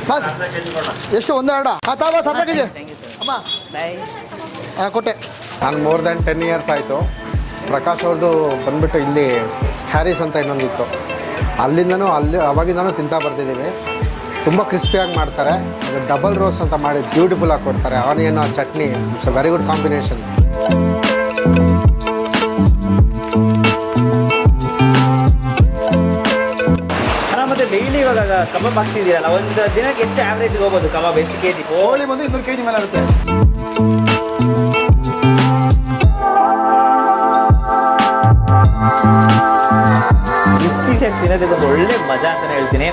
Bus ಎಷ್ಟು ಒಂದು ಎರಡ ತಾವ ಅರ್ಧ ಕೆ ಜಿ ಅಮ್ಮ ಹಾಂ ಕೊಟ್ಟೆ. ನಾನು ಮೋರ್ ದ್ಯಾನ್ 10 ಇಯರ್ಸ್ ಆಯಿತು. ಪ್ರಕಾಶ್ ಅವ್ರದ್ದು ಬಂದುಬಿಟ್ಟು ಇಲ್ಲಿ ಹ್ಯಾರಿಸ್ ಅಂತ ಇನ್ನೊಂದಿತ್ತು, ಅವಾಗಿಂದನೂ ತಿಂತಾ ಬರ್ತಿದ್ದೀವಿ. ತುಂಬ ಕ್ರಿಸ್ಪಿಯಾಗಿ ಮಾಡ್ತಾರೆ. ಡಬಲ್ ರೋಸ್ಟ್ ಅಂತ ಮಾಡಿ ಬ್ಯೂಟಿಫುಲ್ಲಾಗಿ ಕೊಡ್ತಾರೆ. Onion chutney, it's a very good combination. ಮತ್ತೆ ಡೈಲಿ ಇವಾಗ ಕಬಾಬ್ ಹಾಕ್ತಿದ್ದೀರಲ್ಲ, ಒಂದು ದಿನಕ್ಕೆ ಎಷ್ಟು ಆವ್ರೇಜ್ ಹೋಗ್ಬೋದು ಕಬಾಬ್? ಎಷ್ಟು ಕೆ ಜಿ? ಕೋಳಿ ಬಂದು 200 kg ಮೇಲೆ ಆಗುತ್ತೆ. ಕ್ರಿಸ್ಪಿ ಸೆಟ್ ತಿನ್ನೋದಕ್ಕೆ ಒಳ್ಳೆ ಮಜಾ ಅಂತಲೇ ಹೇಳ್ತೀನಿ.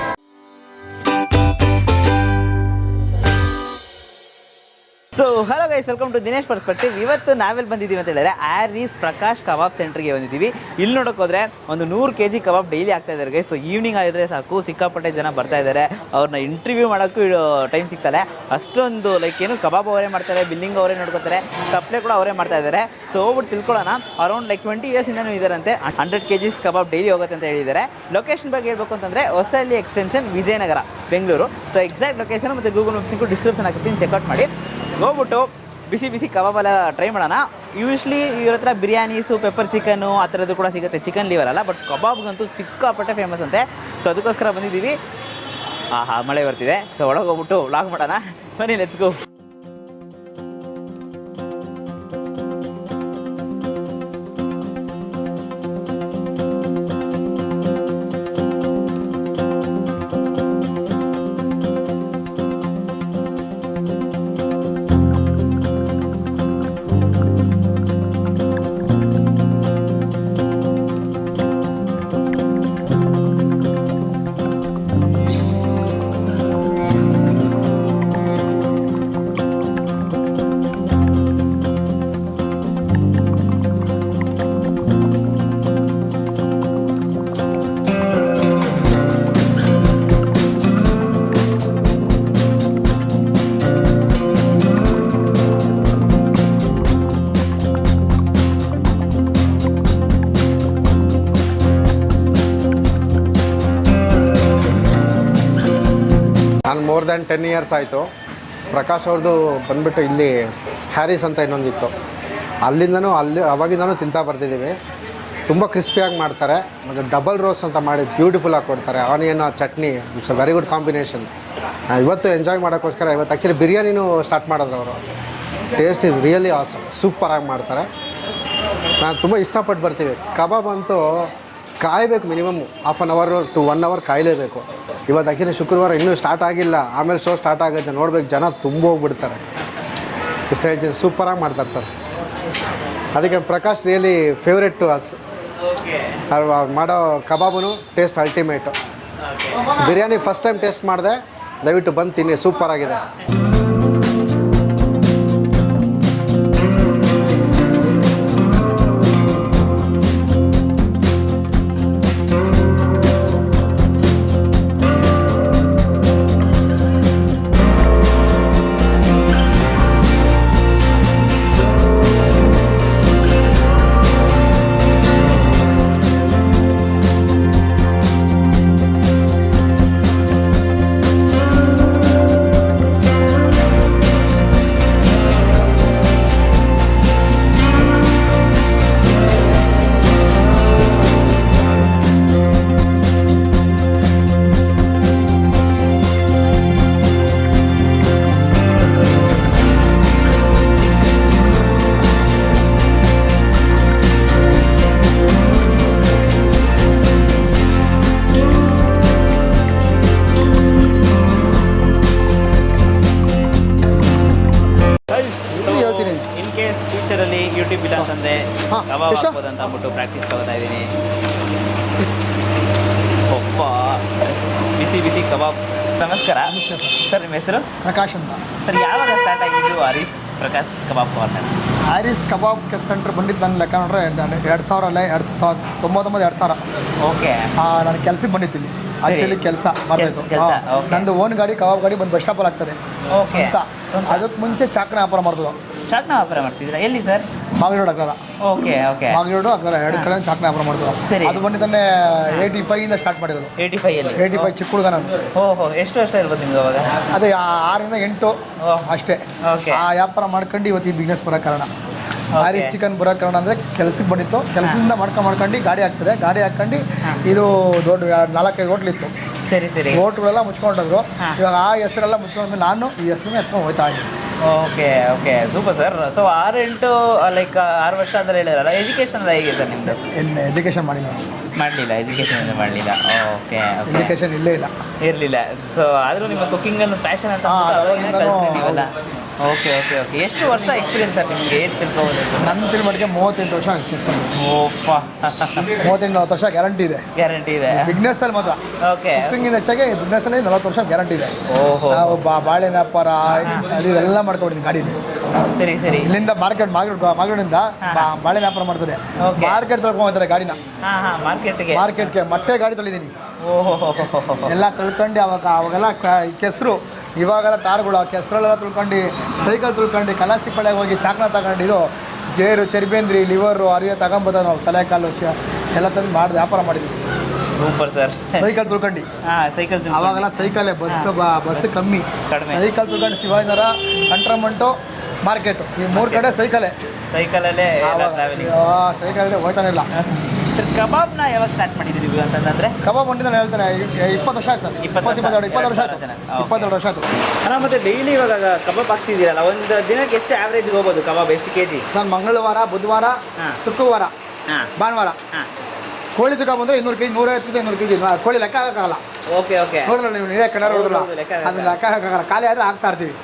So hello guys, welcome to Dinesh perspective. ಇವತ್ತು ನಾವೆಲ್ಲಿ ಬಂದಿದ್ದೀವಿ ಅಂತ ಹೇಳಿದ್ರೆ ಆರೀಸ್ ಪ್ರಕಾಶ್ ಕಬಾಬ್ ಸೆಂಟ್ರಿಗೆ ಬಂದಿದ್ದೀವಿ. ಇಲ್ಲಿ ನೋಡೋಕೆ ಹೋದರೆ ಒಂದು 100 kg ಕಬಾಬ್ ಡೈಲಿ ಆಗ್ತಾ ಇದ್ದಾರೆ ಗೈಸ್. ಸೊ ಈವ್ನಿಂಗ್ ಆಗಿದ್ರೆ ಸಾಕು, ಸಿಕ್ಕಾಪಟ್ಟೆ ಜನ ಬರ್ತಾ ಇದ್ದಾರೆ. ಅವ್ರನ್ನ ಇಂಟರ್ವ್ಯೂ ಮಾಡೋಕ್ಕೂ ಟೈಮ್ ಸಿಗ್ತದೆ. ಅಷ್ಟೊಂದು ಏನು ಕಬಾಬ್ ಅವರೇ ಮಾಡ್ತಾರೆ, ಬಿಲ್ಲಿಂಗ್ ಅವರೇ ನೋಡ್ಕೋತಾರೆ, ಸಪ್ಲೈ ಕೂಡ ಅವರೇ ಮಾಡ್ತಾ ಇದ್ದಾರೆ. ಸೊ ಹೋಗ್ಬಿಟ್ಟು ತಿಳ್ಕೊಳ್ಳೋಣ. ಅರೌಂಡ್ 20 ಇಯರ್ಸಿಂದನೂ ಇದ್ದಾರಂತೆ. 100 kg ಕಬಾಬ್ ಡೈಲಿ ಹೋಗುತ್ತೆ ಅಂತ ಹೇಳಿದ್ದಾರೆ. ಲೊಕೇಶನ್ ಬಗ್ಗೆ ಹೇಳ್ಬೇಕು ಅಂತಂದರೆ Hosahalli extension, Vijayanagara, Bengaluru. So exact location ಮತ್ತು ಗೂಗಲ್ ಮ್ಯಾಪ್ಸಿಂಗು ಡಿಸ್ಕ್ರಿಪ್ಷನ್ ಹಾಕಿರ್ತೀನಿ, ಚೆಕ್ಔಟ್ ಮಾಡಿ. ಹೋಗ್ಬಿಟ್ಟು ಬಿಸಿ ಬಿಸಿ ಕಬಾಬೆಲ್ಲ ಟ್ರೈ ಮಾಡೋಣ. ಯೂಶ್ವಲಿ ಇವ್ರ ಹತ್ರ ಬಿರಿಯಾನೀಸು, ಪೆಪ್ಪರ್ ಚಿಕನ್ನು ಆ ಥರದ್ದು ಕೂಡ ಸಿಗುತ್ತೆ, ಚಿಕನ್ ಲಿವರ್ ಅಲ್ಲ. ಬಟ್ ಕಬಾಬ್ಗಂತೂ ಸಿಕ್ಕಾಪಟ್ಟೆ ಫೇಮಸ್ ಅಂತೆ. ಸೊ ಅದಕ್ಕೋಸ್ಕರ ಬಂದಿದ್ದೀವಿ. ಮಳೆ ಬರ್ತಿದೆ. ಸೊ ಒಳಗೆ ಹೋಗ್ಬಿಟ್ಟು ವ್ಲಾಗ್ ಮಾಡೋಣ, ಬನ್ನಿ, ಲೆಟ್ಸ್ ಗೋ. ನಾನು ಮೋರ್ ದ್ಯಾನ್ 10 ಇಯರ್ಸ್ ಆಯಿತು. ಪ್ರಕಾಶ್ ಅವ್ರದ್ದು ಬಂದುಬಿಟ್ಟು ಇಲ್ಲಿ ಹ್ಯಾರಿಸ್ ಅಂತ ಇನ್ನೊಂದಿತ್ತು, ಅವಾಗಿಂದನೂ ತಿಂತಾ ಬರ್ತಿದ್ದೀವಿ. ತುಂಬ ಕ್ರಿಸ್ಪಿಯಾಗಿ ಮಾಡ್ತಾರೆ. ಮತ್ತು ಡಬಲ್ ರೋಸ್ಟ್ ಅಂತ ಮಾಡಿ ಬ್ಯೂಟಿಫುಲ್ಲಾಗಿ ಕೊಡ್ತಾರೆ. Onion chutney, it's a very good combination. ಇವತ್ತು ಎಂಜಾಯ್ ಮಾಡೋಕ್ಕೋಸ್ಕರ ಇವತ್ತು ಆ್ಯಕ್ಚುಲಿ ಬಿರಿಯಾನಿನೂ ಸ್ಟಾರ್ಟ್ ಮಾಡಿದ್ರು ಅವರು. ಟೇಸ್ಟ್ ಈಸ್ ರಿಯಲಿ ಆಸಮ್, ಸೂಪರಾಗಿ ಮಾಡ್ತಾರೆ. ನಾನು ತುಂಬ ಇಷ್ಟಪಟ್ಟು ಬರ್ತೀವಿ. ಕಬಾಬ್ ಅಂತೂ ಕಾಯಬೇಕು, minimum half an hour to 1 hour ಕಾಯಲೇಬೇಕು. ಇವತ್ತು ಆ್ಯಕ್ಚುಲಿ ಶುಕ್ರವಾರ ಇನ್ನೂ ಸ್ಟಾರ್ಟ್ ಆಗಿಲ್ಲ, ಆಮೇಲೆ ಶೋ ಸ್ಟಾರ್ಟ್ ಆಗುತ್ತೆ. ನೋಡ್ಬೇಕು, ಜನ ತುಂಬ ಹೋಗ್ಬಿಡ್ತಾರೆ. ಇಷ್ಟ ಹೇಳ್ತೀನಿ, ಸೂಪರಾಗಿ ಮಾಡ್ತಾರೆ ಸರ್. ಅದಕ್ಕೆ Prakash really favourite to us. ಮಾಡೋ kebab taste ultimate. Biryani first time taste ಮಾಡಿದೆ, ದಯವಿಟ್ಟು ಬಂದು ತಿನ್ನಿ, ಸೂಪರಾಗಿದೆ. ಫ್ಯೂಚರಲ್ಲಿ ಯೂಟ್ಯೂಬ್ ಇಲ್ಲ ಅಂತಂದರೆ ಕಬಾಬ್ ಹಾಕ್ಬೋದು ಅಂತ ಅಂದ್ಬಿಟ್ಟು ಪ್ರಾಕ್ಟೀಸ್ ತಗೋತಾ ಇದ್ದೀನಿ. ಒಪ್ಪ ಬಿಸಿ ಬಿಸಿ ಕಬಾಬ್. ನಮಸ್ಕಾರ ಸರ್, ನಿಮ್ಮ ಹೆಸರು? ಪ್ರಕಾಶ್ ಅಂತ ಸರ್. ಯಾವಾಗ ಸ್ಟಾರ್ಟ್ ಆಗಿದ್ದು ಆರೀಸ್ ಪ್ರಕಾಶ್ ಕಬಾಬ್ ಕಾರ್ನರ್? ಆರೀಸ್ ಕಬಾಬ್ ಸೆಂಟ್ರ್ ಬಂದಿದ್ದು ನನ್ನ ಲೆಕ್ಕ ನೋಡ್ರೆ 2000 2000. ಓಕೆ. ನಾನು ಕೆಲ್ಸಕ್ಕೆ ಬಂದಿದ್ದೀನಿ. ಆಕ್ಚುಲಿ ಕೆಲಸ ಮಾಡ್ತಾಯಿತ್ತು. ನಂದು ಓನ್ ಗಾಡಿ, ಕಬಾಬ್ ಗಾಡಿ ಬಂದು ಬಸ್ ಸ್ಟಾಪಲ್ಲಿ ಆಗ್ತದೆ ಅಂತ. ಅದಕ್ಕೆ ಮುಂಚೆ ಚಾಕಣ ವ್ಯಾಪಾರ ಮಾಡ್ಬೋದು. ಚಾಟ್ನ ವ್ಯಾಪಾರ ಮಾಡ್ತಿದ್ದೀರಾ ಎಲ್ಲಿ ಸರ್? ಮಾಗಡಿ ರೋಡ್ ಆಗ್ತದ, ಓಕೆ ಓಕೆ. ಮಾಗಡಿ ರೋಡು ಆಗ್ತದ, ಎರಡು ಕಡೆ ಚಾಟ್ನ ವ್ಯಾಪಾರ ಮಾಡ್ತಾರೆ. ಸರಿ. ಅದು ಬಂದು ತಾನೇ 85 ಇಂದ ಸ್ಟಾರ್ಟ್ ಮಾಡಿದ್ರು. 85 ಅಲ್ಲಿ 85 ಚಿಕ್ಕ ಹುಡುಗ ನಾನು. ಓಹೋ, ಎಷ್ಟು ವರ್ಷ ಇರ್ಬೋದು ನಿಮ್ಗೆ ಅವಾಗ? ಅದೇ 6 ಇಂದ 8 ಅಷ್ಟೇ. ಓಕೆ. ಆ ವ್ಯಾಪಾರ ಮಾಡ್ಕೊಂಡು ಇವತ್ತು ಈ ಬಿಸ್ನೆಸ್ ಬರೋ ಕಾರಣ. ಆರಿಸ್ ಚಿಕನ್ ಬರೋ ಕಾರಣ ಅಂದರೆ ಕೆಲಸಕ್ಕೆ ಬಂದಿತ್ತು, ಕೆಲಸದಿಂದ ಮಾಡ್ಕೊಂಡು ಗಾಡಿ ಆಗ್ತದೆ, ಗಾಡಿ ಹಾಕೊಂಡು ಇದು ದೊಡ್ಡ 4-5 ಹೋಟ್ಲಿತ್ತು. ಸರಿ ಸರಿ. ಹೋಟ್ಗಳೆಲ್ಲ ಮುಚ್ಕೊಂಡಿದ್ರು. ಇವಾಗ ಆ ಹೆಸರೆಲ್ಲ ಮುಚ್ಕೊಂಡ್ಮೇಲೆ ನಾನು ಈ ಹೆಸರನ್ನ ಎತ್ಕೊಂಡು ಹೋಗ್ತಾ ಇದ್ದೀನಿ. Okay okay, super sir. So 6-8 like 6 ವರ್ಷ ಅಂದರೆ ಹೇಳಿರಲ್ಲ, ಎಜುಕೇಷನ್ ಎಲ್ಲ ಹೇಗೆ ಸರ್ ನಿಮ್ಮದು? ಏನು ಎಜುಕೇಷನ್ ಮಾಡಿಲ್ಲ, ಮಾಡಲಿಲ್ಲ, ಎಜುಕೇಷನ್ ಮಾಡಲಿಲ್ಲ. ಓಕೆ ಓಕೆ, ಎಜುಕೇಷನ್ ಇಲ್ಲೇ ಇಲ್ಲ, ಇರಲಿಲ್ಲ. ಸೊ ಆದರೂ ನಿಮ್ಮ ಕುಕ್ಕಿಂಗನ್ನು ಪ್ಯಾಷನ್ ಅಂತ ನೀವಲ್ಲ. Okay okay okay. ಎಷ್ಟು ವರ್ಷ ಎಕ್ಸ್ಪೀರಿಯನ್ಸ್ ಸರ್ ನಿಮಗೆ? ಎಷ್ಟು ತಿಳ್ಕೊಬೋದು? ನನ್ನ ತಿಳುವಳಿಕೆ 38 ವರ್ಷ ಅನಿಸುತ್ತೆ. ಓಪ್ಪ, 38-40 ವರ್ಷ ಗ್ಯಾರಂಟಿ ಇದೆ. ಗ್ಯಾರಂಟಿ ಇದೆ ಬಿಸ್ನೆಸ್ಸಲ್ಲಿ ಮಾತ್ರ. ಓಕೆ. ಕುಕ್ಕಿಂಗಿನ ಹೆಚ್ಚಾಗಿ ಬಿಸ್ನೆಸ್ಸಲ್ಲಿ 40 ವರ್ಷ ಗ್ಯಾರಂಟಿ ಇದೆ. ಓಹೋ. ನಾವು ಬಾಳೆಹಣ್ಣು ವ್ಯಾಪಾರ ಅದು ಇದೆಲ್ಲ ಮಾಡ್ಕೊಂಡಿದ್ದೀನಿ ಗಾಡೀಲಿ. ಸರಿ ಸರಿ. ಇಲ್ಲಿಂದ ಮಾರ್ಕೆಟಿಂದ ಬಾಳೆಹಣ್ಣು ವ್ಯಾಪಾರ ಮಾಡ್ತಾರೆ. Okay. ಮಾರ್ಕೆಟ್ ತೊಳ್ಕೊಂತಾರೆ ಗಾಡಿನ. ಹಾಂ, ಮಾರ್ಕೆಟ್ಗೆ ಮತ್ತೆ ಗಾಡಿ ತೊಳಿದ್ದೀನಿ. ಓಹೋ. ಎಲ್ಲ ತಿಳ್ಕೊಂಡು ಅವಾಗೆಲ್ಲ ಕೆಸರು, ಇವಾಗೆಲ್ಲ ಟಾರ್ಗಳು, ಆ ಕೆಸರೆಲ್ಲ ತಿಳ್ಕೊಂಡು, ಸೈಕಲ್ ತಿಳ್ಕೊಂಡು, ಕಲಾಸಿಪಾಳ್ಯಾಗ ಹೋಗಿ ಚಾಕ್ನ ತಗೊಂಡು, ಇದು ಜೇರು, ಚರ್ಬೇಂದ್ರಿ, ಲಿವರು ಅರಿಯ ತಗೊಂಬದ ನಾವು ತಲೆ ಕಾಲು ಎಲ್ಲ ತಂದು ಮಾಡಿ ವ್ಯಾಪಾರ ಮಾಡಿದ್ವಿ. Super sir. ಸೈಕಲ್ ತಿಳ್ಕೊಂಡು. ಹಾಂ, ಸೈಕಲ್ ಅವಾಗೆಲ್ಲ ಸೈಕಲೇ, ಬಸ್ ಕಮ್ಮಿ. ಕಡಿಮೆ. ಸೈಕಲ್ ತಿಳ್ಕೊಂಡು ಶಿವಾಜಿನಗರ, ಕಂಟ್ರಮೆಂಟು, ಮಾರ್ಕೆಟು, ಈ 3 ಕಡೆ ಸೈಕಲಲ್ಲೇ ಟ್ರಾವೆಲಿಂಗ್. ಸೈಕಲಲ್ಲೇ ಹೋಗ್ತಾನೆ ಇಲ್ಲ. ಸರ್, ಕಬಾಬ್ನ ಯಾವಾಗ ಸ್ಟಾರ್ಟ್ ಮಾಡಿದ್ದೀರಿ ಅಂತಂದರೆ? ಕಬಾಬ್ ಬಂದು ನಾನು ಹೇಳ್ತೇನೆ 20 ವರ್ಷ ಆಯ್ತು ಸರ್. 20 ವರ್ಷ ಆಯ್ತು. 22 ವರ್ಷ ಆಯ್ತು. ಅಣ್ಣ, ಮತ್ತೆ ಡೈಲಿ ಇವಾಗ ಕಬಾಬ್ ಹಾಕ್ತಿದ್ದೀರಲ್ಲ, ಒಂದು ದಿನಕ್ಕೆ ಎಷ್ಟು ಆವ್ರೇಜ್ ಹೋಗ್ಬೋದು ಕಬಾಬ್? ಎಷ್ಟು ಕೆ ಜಿ? ಸರ್, ಮಂಗಳವಾರ, ಬುಧವಾರ, ಶುಕ್ರವಾರ, ಭಾನುವಾರ ಕೋಳಿ ತಗೊಂಡು ಬಂದರೆ 200 kg, 150 200 kg ಕೋಳಿ ಲೆಕ್ಕ ಹಾಕಲ್ಲ. Okay okay. ನೋಡಲ್ಲ ನೀವು, ನೀವೇ ಕನ್ನಡ ನೋಡಿದ್ರಲ್ಲ, ಲೆಕ್ಕ ಅದನ್ನ ಲೆಕ್ಕ ಹಾಕಲ್ಲ. ಖಾಲಿ ಆದರೆ ಹಾಕ್ತಾ ಇರ್ತೀವಿ.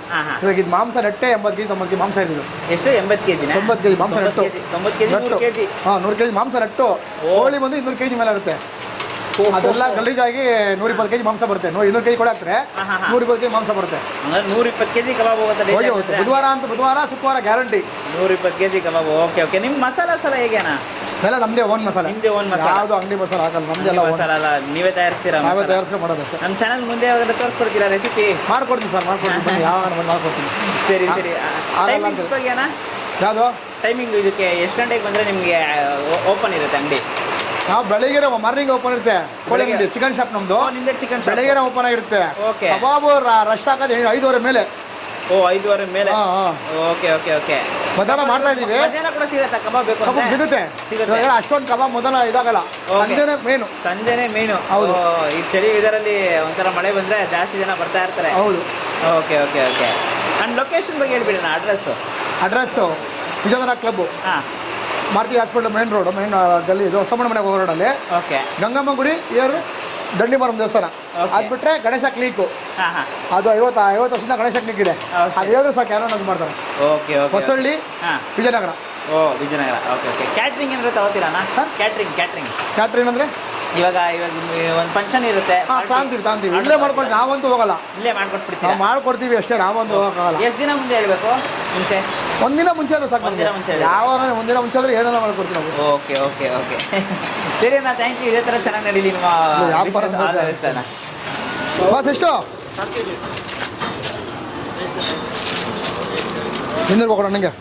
ಇವಾಗ ಇದು ಮಾಂಸ ನೆಟ್ಟೆ 80 kg 90 kg ಮಾಂಸ ಇರೋದು. ಎಷ್ಟು? 80 kg? 90 kg ಮಾಂಸ ನೆಟ್ಟು. 90 kg 100 kg. 100 kg ಮಾಂಸ ನೆಟ್ಟು. ಕೋಳಿ ಬಂದು 200 kg ಮೇಲೆ ಆಗುತ್ತೆ. ಅದೆಲ್ಲ ಗಲೀಜಾಗಿ 120 kg ಮಾಂಸ ಬರುತ್ತೆ. 200 kg ಕೂಡ ಹಾಕ್ತಾರೆ, 120 kg ಮಾಂಸ ಬರುತ್ತೆ. 120 kg ಕಬಾಬ್ ಹೋಗುತ್ತೆ. ಬುಧವಾರ ಶುಕ್ರವಾರ guarantee 120 kg kebab. Okay okay. ನಿಮ್ಮ ಮಸಾಲ ಹೇಗೇನಾ? ಎಲ್ಲ ನಮ್ಮದೇ ಓನ್ ಮಸಾಲ. ನಿಮ್ಮದೇ ಓನ್ ಮಸಾಲ? ಯಾವುದು ಅಂಗಡಿ ಮಸಾಲ ಹಾಕಲ್ಲ, ನಮ್ಮದೆಲ್ಲ ಮಸಾಲ ಅಲ್ಲ, ನೀವೇ ತಯಾರಿಸ್ತೀರಾ? ನಾವೇ ತಯಾರಿಸ್ಕೊಂಡು ಮಾಡೋದು. ನಮ್ಮ ಚಾನಲ್ ಮುಂದೆ ಯಾವಾಗಲೂ ತೋರಿಸ್ಕೊಡ್ತೀರಾ ರೆಸಿಪಿ? ಮಾಡ್ಕೊಡ್ತೀನಿ ಸರ್, ಮಾಡ್ಕೊಡ್ತೀನಿ. ಯಾವಾಗ ಮಾಡ್ಕೊಡ್ತೀನಿ. ಸರಿ ಸರಿ. ಟೈಮಿಂಗ್ಸ್ ಬಗ್ಗೆನಾ? ಯಾವುದು ಟೈಮಿಂಗ್? ಇದಕ್ಕೆ ಎಷ್ಟು ಗಂಟೆಗೆ ಬಂದರೆ ನಿಮಗೆ ಓಪನ್ ಇರುತ್ತೆ ಅಂಗಡಿ? ನಾವು ಬೆಳಿಗ್ಗೆ ಮಾರ್ನಿಂಗ್ ಓಪನ್ ಇರುತ್ತೆ. ಚಿಕನ್ ಶಾಪ್ ನಮ್ಮದು. ನಿಮ್ಮದೇ ಚಿಕನ್ ಶಾಪ್? ಬೆಳಿಗ್ಗೆ ಓಪನ್ ಆಗಿರುತ್ತೆ. ಓಕೆ. ಕಬಾಬು ರಶ್ ಹಾಕೋದು 5:30 ಮೇಲೆ. ಓ, 5:30 ಮೇಲೆ. Okay okay okay. ಮಧ್ಯಾಹ್ನ ಮಾಡ್ತಾ ಇದೀವಿ. ಮಧ್ಯಾಹ್ನ ಕೂಡ ಸಿಗುತ್ತಾ ಕಬಾಬ್? ಬೇಕು ಕಬಾಬ್ ಸಿಗುತ್ತೆ. ಅಷ್ಟೊಂದು ಕಬಾಬ್ ಮೊದಲ ಇದಾಗಲ್ಲ, ಸಂಜೆನೇ ಮೇನು. ಸಂಜೆನೇ ಮೇನು. ಹೌದು. ಈ ಚಳಿ ಇದರಲ್ಲಿ ಒಂಥರ ಮಳೆ ಬಂದರೆ ಜಾಸ್ತಿ ಜನ ಬರ್ತಾ ಇರ್ತಾರೆ. ಹೌದು. Okay okay okay. ನನ್ನ ಲೊಕೇಶನ್ ಬಗ್ಗೆ ಹೇಳ್ಬಿಡಿ ನಾ. ಅಡ್ರೆಸ್ಸು ವಿಜಯನಗರ ಕ್ಲಬ್ಬು, ಹಾಂ, Maruti hospital main road, main ಗಲ್ಲಿ, ಇದು ಹೊಸಮನೆ ಮನೆಗೆ ಹೋಗೋ ರೋಡಲ್ಲಿ. ಓಕೆ. ಗಂಗಮ್ಮ ಗುಡಿ, ಏರು ದಂಡಿಮರಂ ದೇವಸ್ಥಾನ. ಅದು ಬಿಟ್ಟರೆ ಗಣೇಶ ಕ್ಲಿನಿಕ್ಕು. ಹಾಂ ಹಾಂ. ಅದು 50 ವರ್ಷದಿಂದ ಗಣೇಶ ಕ್ಲಿನಿಕ್ ಇದೆ. ಅದು ಹೇಳಿದ್ರೆ ಸಾಕು, ಯಾರೋ ಅದು ಮಾಡ್ತಾರೆ. Okay okay. ಹೊಸಳ್ಳಿ, ವಿಜಯನಗರ. ಓ, ವಿಜಯನಗರ. Okay okay. ಕ್ಯಾಟ್ರಿಂಗ್ ಏನಾದ್ರು ತಗೋತೀರಾ? ಕ್ಯಾಟ್ರಿಂಗ್ ಅಂದರೆ ಇವಾಗ ಒಂದು ಫಂಕ್ಷನ್ ಇರುತ್ತೆ, ತಾಂತೀವಿ. ಇಲ್ಲೇ ಮಾಡ್ಕೊಂಡು ನಾವಂತೂ ಹೋಗಲ್ಲ, ಇಲ್ಲೇ ಮಾಡ್ಕೊಟ್ಬಿಡ್ತೀವಿ. ನಾವು ಮಾಡ್ಕೊಡ್ತೀವಿ ಅಷ್ಟೇ, ನಾವಂತೂ ಹೋಗೋಕ್ಕಾಗಲ್ಲ. ಎಷ್ಟು ದಿನ ಮುಂದೆ ಹೇಳಬೇಕು? ಮುಂಚೆ ಒಂದಿನ ಮುಂಚೆ ಆದರೂ ಸಾಕು. ಯಾವಾಗ ಒಂದಿನ ಮುಂಚೆ ಆದರೆ ಏನೆಲ್ಲ ಮಾಡ್ಕೊಡ್ತೀವಿ ನಾವು. Okay okay okay. ಸರಿ ಅಣ್ಣ, ಥ್ಯಾಂಕ್ ಯು. ಇದೇ ಥರ ಚೆನ್ನಾಗಿ ನಡೀಲಿ ನಿಮ್ಮ ವ್ಯಾಪಾರ. ಎಷ್ಟು ಹಿಂದಿರ್ಬೇಕು ಹೋಗೋಣ ನನಗೆ.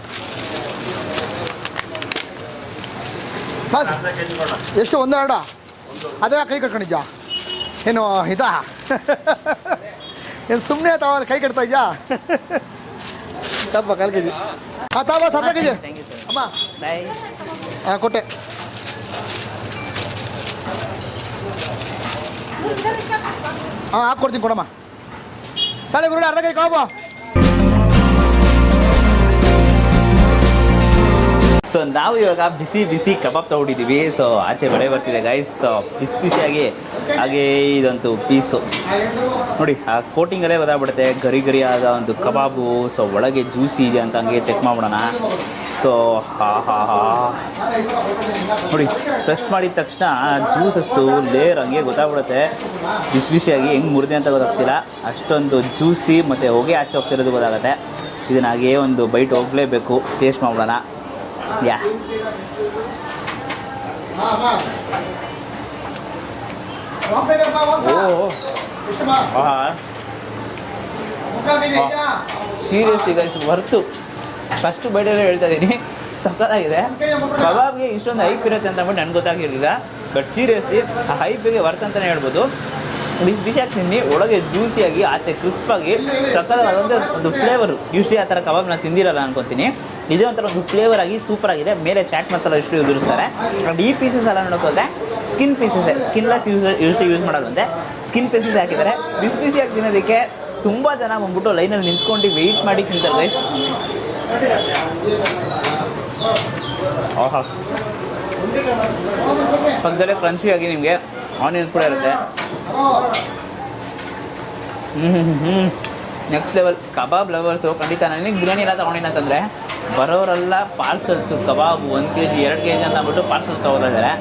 ಎಷ್ಟು? 1-2? ಅದೇ ಕೈ ಕಟ್ಕೊಂಡಿದ್ಯಾ ಏನು? ಇದಾ ಏನು ಸುಮ್ಮನೆ ತಾವ ಕೈ ಕಟ್ತಾ ಇದೆಯಾ? ತಪ್ಪ 1 kg. ಹಾಂ, ತಾವ 10 kg ಅಮ್ಮ. ಬಾಯ್. ಹಾಂ, ಕೊಟ್ಟೆ. ಹಾಂ, ಹಾಕ್ಕೊಡ್ತೀನಿ, ಕೊಡಮ್ಮ. ತಾಳೆ ಗುರುಡೆ 1/2 kg ಕಾಬು. ಸೊ ನಾವು ಇವಾಗ ಬಿಸಿ ಕಬಾಬ್ ತೊಗೊಂಡಿದ್ದೀವಿ. ಸೊ ಆಚೆ ಮಳೆ ಬರ್ತಿದೆ ಗೈಸ್. ಸೊ ಬಿಸಿಯಾಗಿ ಹಾಗೆ ಇದಂತೂ ಪೀಸು ನೋಡಿ, ಆ ಕೋಟಿಂಗಲ್ಲೇ ಗೊತ್ತಾಗ್ಬಿಡುತ್ತೆ ಗರಿ ಆದ ಒಂದು ಕಬಾಬು. ಸೊ ಒಳಗೆ ಜ್ಯೂಸಿ ಇದೆ ಅಂತ ಹಂಗೆ ಚೆಕ್ ಮಾಡ್ಬಿಡೋಣ. ಸೊ ನೋಡಿ, ಪ್ರೆಸ್ ಮಾಡಿದ ತಕ್ಷಣ ಜ್ಯೂಸಸ್ಸು ಲೇಯರ್ ಹಂಗೆ ಗೊತ್ತಾಗ್ಬಿಡುತ್ತೆ. ಬಿಸಿಯಾಗಿ ಹೆಂಗೆ ಮುರಿದೆ ಅಂತ ಗೊತ್ತಾಗ್ತಿಲ್ಲ, ಅಷ್ಟೊಂದು ಜ್ಯೂಸಿ ಮತ್ತು ಹೊಗೆ ಆಚೆ ಹೋಗ್ತಿರೋದು ಗೊತ್ತಾಗುತ್ತೆ. ಇದನ್ನ ಹಾಗೆ ಒಂದು ಬೈಟ್ ಹೋಗಲೇಬೇಕು, ಟೇಸ್ಟ್ ಮಾಡ್ಬಿಡೋಣ. ಯಾ, ಸೀರಿಯಸ್ಲಿ ಗೈಸ್, ವರ್ತು ಫಸ್ಟ್ ಬೈಡಲ್ಲೇ ಹೇಳ್ತಾ ಇದ್ದೀನಿ, ಸಕ್ಕತ್ತಾಗಿದೆ. ಕಬಾಬ್ಗೆ ಇಷ್ಟೊಂದು ಹೈಪ್ ಇರುತ್ತೆ ಅಂತ ಅಂದ್ಬಿಟ್ಟು ನನಗೆ ಗೊತ್ತಾಗಿರಲಿಲ್ಲ. ಬಟ್ ಸೀರಿಯಸ್ಲಿ ಆ ಹೈಪಿಗೆ ವರ್ತ್ ಅಂತಲೇ ಹೇಳ್ಬೋದು. ಬಿಸಿ ಬಿಸಿಯಾಗಿ ತಿನ್ನಿ, ಒಳಗೆ ಜ್ಯೂಸಿಯಾಗಿ, ಆಚೆ ಕ್ರಿಸ್ಪಾಗಿ ಸಕ್ಕತ್ತಾದಂಥ ಒಂದು ಫ್ಲೇವರು. ಯೂಶ್ವಲಿ ಆ ಥರ ಕಬಾಬ್ ನಾನು ತಿಂದಿರಲ್ಲ ಅನ್ಕೊತೀನಿ. ಇದೇ ಒಂಥರ ಒಂದು ಫ್ಲೇವರ್ ಆಗಿ ಸೂಪರ್ ಆಗಿದೆ. ಮೇಲೆ ಚಾಟ್ ಮಸಾಲ ಇಷ್ಟು ಉದುರಿಸ್ತಾರೆ. ಆ್ಯಂಡ್ ಈ ಪೀಸಸ್ ಎಲ್ಲ ನೋಡೋಕೋದ್ರೆ ಸ್ಕಿನ್ ಪೀಸಸ್, ಸ್ಕಿನ್ಲೆಸ್ ಯೂಸ್ ಮಾಡೋದಂತೆ ಸ್ಕಿನ್ ಪೀಸಸ್ ಹಾಕಿದ್ದಾರೆ. ಬಿಸಿ ಬಿಸಿಯಾಗಿ ತಿನ್ನೋದಕ್ಕೆ ತುಂಬ ಜನ ಬಂದ್ಬಿಟ್ಟು ಲೈನಲ್ಲಿ ನಿಂತ್ಕೊಂಡು ವೆಯ್ಟ್ ಮಾಡಿ ತಿಂತಾರೆ ಗೈಸ್. ಆಹಾ, ಪಕ್ಕದಲ್ಲೇ ಕ್ರಂಚಿಯಾಗಿ ನಿಮಗೆ ಆನಿಯನ್ಸ್ ಕೂಡ ಇರುತ್ತೆ. Next level. ಕಬಾಬ್ ಲವರ್ಸು ಖಂಡಿತ ನನಗೆ ಬಿರಿಯಾನಿ ಎಲ್ಲ ತೊಗೊಂಡಿನ ಅಂತಂದರೆ ಬರೋರೆಲ್ಲ ಪಾರ್ಸಲ್ಸು ಕಬಾಬ್ 1 kg 2 kg ಅಂತ ಅಂದ್ಬಿಟ್ಟು ಪಾರ್ಸಲ್ಸ್ ತೊಗೋತಾ ಇದ್ದಾರೆ.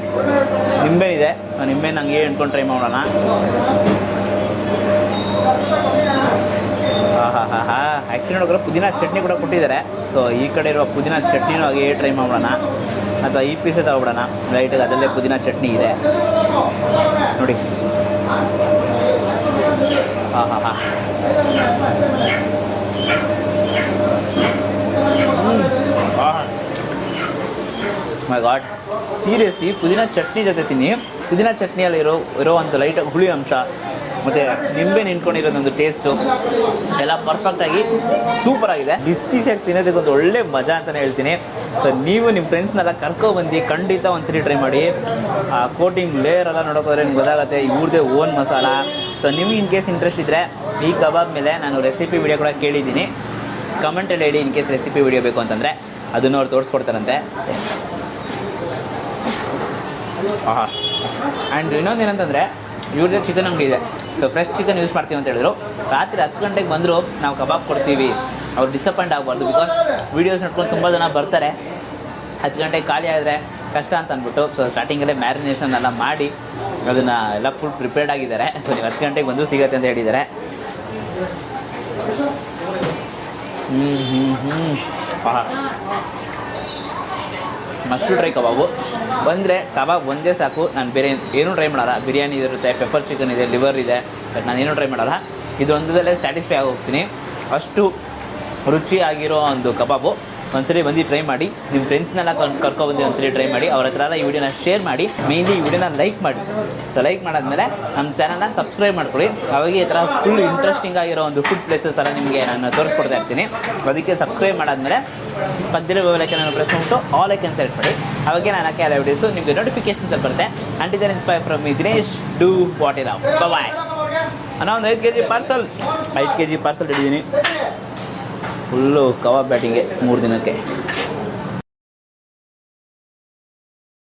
ನಿಂಬೆನಿದೆ, ಸೊ ನಿಂಬೆ ನನಗೆ ಹೇಳ್ಕೊಂಡು ಟ್ರೈ ಮಾಡೋಣ. ಆ್ಯಕ್ಚುಲಿ ನೋಡಿದ್ರೆ ಪುದೀನ ಚಟ್ನಿ ಕೂಡ ಕೊಟ್ಟಿದ್ದಾರೆ. ಸೊ ಈ ಕಡೆ ಇರುವ ಪುದೀನ ಚಟ್ನಿನೂ ಹಾಗೆ ಟ್ರೈ ಮಾಡೋಣ, ಅಥವಾ ಈ ಪೀಸೇ ತಗೊಬಿಡೋಣ. ಲೈಟಾಗಿ ಅದರಲ್ಲೇ ಪುದೀನ ಚಟ್ನಿ ಇದೆ ನೋಡಿ. ಮೈ ಗಾಡ್, ಸೀರಿಯಸ್ಲಿ ಪುದೀನ ಚಟ್ನಿ ಜೊತೆ ತಿನ್ನಿ. ಪುದೀನ ಚಟ್ನಿಯಲ್ಲಿ ಇರೋ ಒಂದು ಲೈಟಾಗಿ ಹುಳಿ ಅಂಶ ಮತ್ತು ನಿಂಬೆ ನಿಂತ್ಕೊಂಡಿರೋದೊಂದು ಟೇಸ್ಟು ಎಲ್ಲ ಪರ್ಫೆಕ್ಟಾಗಿ ಸೂಪರಾಗಿದೆ. ಬಿಸಿ ಬಿಸಿಯಾಗಿ ತಿನ್ನೋದಕ್ಕೆ ಒಂದು ಒಳ್ಳೆ ಮಜಾ ಅಂತಲೇ ಹೇಳ್ತೀನಿ. ಸೊ ನೀವು ನಿಮ್ಮ ಫ್ರೆಂಡ್ಸ್ನೆಲ್ಲ ಕರ್ಕೊಬಂದು ಖಂಡಿತ ಒಂದ್ಸರಿ ಟ್ರೈ ಮಾಡಿ. ಆ ಕೋಟಿಂಗ್ ಲೇಯರ್ ಎಲ್ಲ ನೋಡೋಕೋದ್ರೆ ನಿಮ್ಗೆ ಗೊತ್ತಾಗುತ್ತೆ ಇವ್ರದ್ದೇ ಓನ್ ಮಸಾಲ. ಸೊ ನಿಮ್ಗೆ ಇನ್ ಕೇಸ್ ಇಂಟ್ರೆಸ್ಟ್ ಇದ್ದರೆ ಈ ಕಬಾಬ್ ಮೇಲೆ ನಾನು ರೆಸಿಪಿ ವಿಡಿಯೋ ಕೂಡ ಕೇಳಿದ್ದೀನಿ. ಕಮೆಂಟಲ್ಲಿ ಹೇಳಿ ಇನ್ ಕೇಸ್ ರೆಸಿಪಿ ವಿಡಿಯೋ ಬೇಕು ಅಂತಂದರೆ ಅದನ್ನು ಅವ್ರು ತೋರಿಸ್ಕೊಡ್ತಾರಂತೆ. ಆ್ಯಂಡ್ ಇನ್ನೊಂದು ಏನಂತಂದರೆ ಇವ್ರದ್ದೇ ಚಿಕನ್ ಅಂಗಡಿ ಇದೆ. ಸೊ ಫ್ರೆಶ್ ಚಿಕನ್ ಯೂಸ್ ಮಾಡ್ತೀವಿ ಅಂತ ಹೇಳಿದ್ರು. ರಾತ್ರಿ 10 ಗಂಟೆಗೆ ಬಂದರೂ ನಾವು ಕಬಾಬ್ ಕೊಡ್ತೀವಿ, ಅವ್ರು ಡಿಸಪಾಯಿಂಟ್ ಆಗಬಾರ್ದು. ಬಿಕಾಸ್ ವೀಡಿಯೋಸ್ ನೋಡ್ಕೊಂಡು ತುಂಬ ಜನ ಬರ್ತಾರೆ, 10 ಗಂಟೆಗೆ ಖಾಲಿ ಆದರೆ ಕಷ್ಟ ಅಂತ ಅಂದ್ಬಿಟ್ಟು ಸೊ ಸ್ಟಾರ್ಟಿಂಗಲ್ಲೇ ಮ್ಯಾರಿನೇಷನ್ ಎಲ್ಲ ಮಾಡಿ ಅದನ್ನು ಎಲ್ಲ ಫುಲ್ ಪ್ರಿಪೇರ್ಡ್ ಆಗಿದ್ದಾರೆ. ಸೊ ನೀವು 10 ಗಂಟೆಗೆ ಬಂದರೂ ಸಿಗುತ್ತೆ ಅಂತ ಹೇಳಿದ್ದಾರೆ. ಮಸ್ಟ್ ಟ್ರೈ ಕಬಾಬು. ಬಂದರೆ ಕಬಾಬ್ ಒಂದೇ ಸಾಕು, ನಾನು ಬೇರೆ ಏನೂ ಟ್ರೈ ಮಾಡಲ್ಲ. ಬಿರಿಯಾನಿ ಇರುತ್ತೆ, ಪೆಪ್ಪರ್ ಚಿಕನ್ ಇದೆ, ಲಿವರ್ ಇದೆ, ಬಟ್ ನಾನು ಏನೂ ಟ್ರೈ ಮಾಡಲ್ಲ. ಇದು ಒಂದರಲ್ಲೇ ಸ್ಯಾಟಿಸ್ಫೈ ಆಗಿ ಹೋಗ್ತೀನಿ. ಅಷ್ಟು ರುಚಿಯಾಗಿರೋ ಒಂದು ಕಬಾಬು. ಒಂದ್ಸರಿ ಬಂದು ಟ್ರೈ ಮಾಡಿ, ನಿಮ್ಮ ಫ್ರೆಂಡ್ಸ್ನೆಲ್ಲ ಕರ್ಕೊಬಂದು ಒಂದ್ಸರಿ ಟ್ರೈ ಮಾಡಿ. ಅವ್ರ ಹತ್ರ ಎಲ್ಲ ಈ ವಿಡಿಯೋನ ಶೇರ್ ಮಾಡಿ, ಮೇಯ್ನ್ಲಿ ಈ ವಿಡಿಯೋನ ಲೈಕ್ ಮಾಡಿ. ಸೊ ಲೈಕ್ ಮಾಡಾದ್ಮೇಲೆ ನಮ್ಮ ಚಾನಲ್ನ ಸಬ್ಸ್ಕ್ರೈಬ್ ಮಾಡ್ಕೊಳ್ಳಿ. ಅವಾಗ ಈ ಥರ ಫುಲ್ ಇಂಟ್ರೆಸ್ಟಿಂಗ್ ಆಗಿರೋ ಒಂದು ಫುಡ್ ಪ್ಲೇಸಸ್ ಎಲ್ಲ ನಿಮಗೆ ನಾನು ತೋರಿಸ್ಕೊಡ್ತಾ ಇರ್ತೀನಿ. ಅದಕ್ಕೆ ಸಬ್ಸ್ಕ್ರೈಬ್ ಮಾಡಾದ್ಮೇಲೆ ಪಕ್ಕದಲ್ಲೇ ಬೆಲ್ ಐಕಾನ್ ಪ್ರೆಸ್ ಮಾಡಿಬಿಟ್ಟು ಆಲ್ ಐಕಾನ್ ಸೆಲೆಕ್ಟ್ ಮಾಡಿ. ಅವಾಗೆ ನಾನು ಹಾಕಿ ಎಲ್ಲ ವಿಡಿಯೋಸು ನಿಮಗೆ ನೋಟಿಫಿಕೇಶನ್ ಬರುತ್ತೆ. ಆ್ಯಂಡ್ ಇದರ್ inspire from me Dinesh. Do what is love. Bye. ನಾನು ಒಂದು 5 kg ಪಾರ್ಸಲ್ 5 kg ಪಾರ್ಸಲ್ ಹಿಡಿದೀನಿ. ಫುಲ್ಲು ಕಬಾಬ್ ಬ್ಯಾಟಿಂಗೆ 3 ದಿನಕ್ಕೆ.